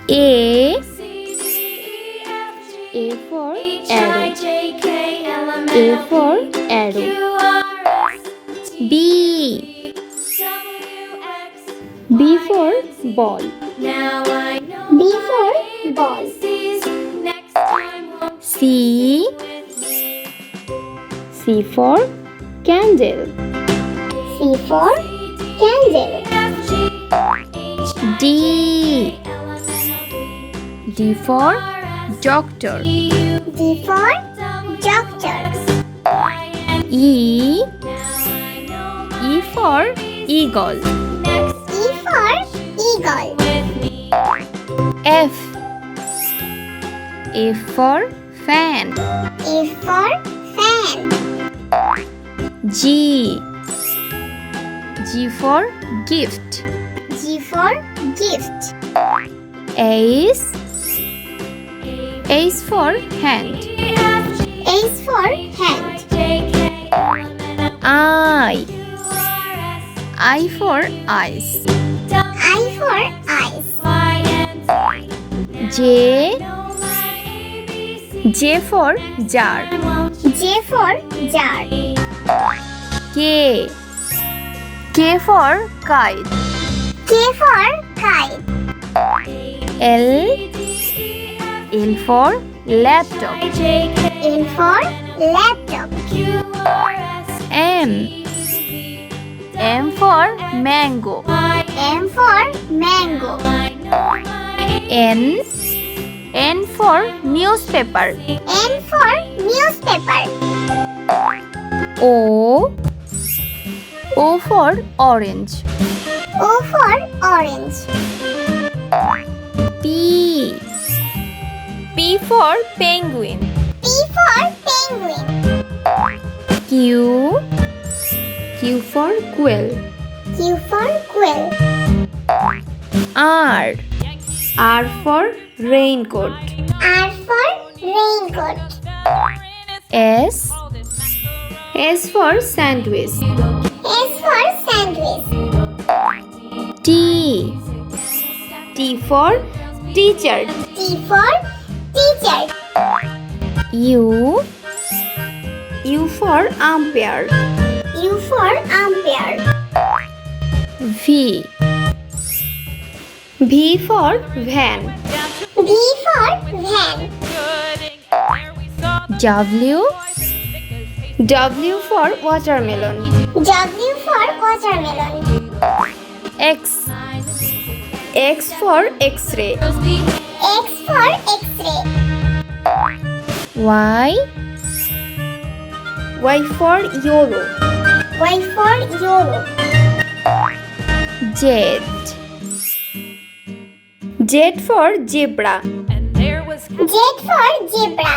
A. A for arrow. A for arrow. B. B for ball. B for ball. C. C for candle. C for candle. D. D for doctor. D for doctor. E. E for eagle. E for eagle. F. F for fan. F for fan. G. G for gift. G for gift. H. H for hand. H for hand. I. I for eyes. I for eyes. J. J for jar. J for jar. K. K for kite. K for kite. L. L for laptop. L for laptop. M. M for mango. M for mango. N. N for newspaper. N for newspaper. O. O for orange. O for orange. P. P for penguin. P for penguin. Q. Q for quill. Q for quill. R. R for raincoat. R for raincoat. S. S for sandwich. S for sandwich. T. T for teacher. T for teacher. U. U for umpire. U for umpire. V. V for van. V for van. W. W for watermelon. W for watermelon. X. X for X-ray. X for X-ray. Y. Y for YOLO. Y for YOLO. Z. Z for zebra. Z for zebra.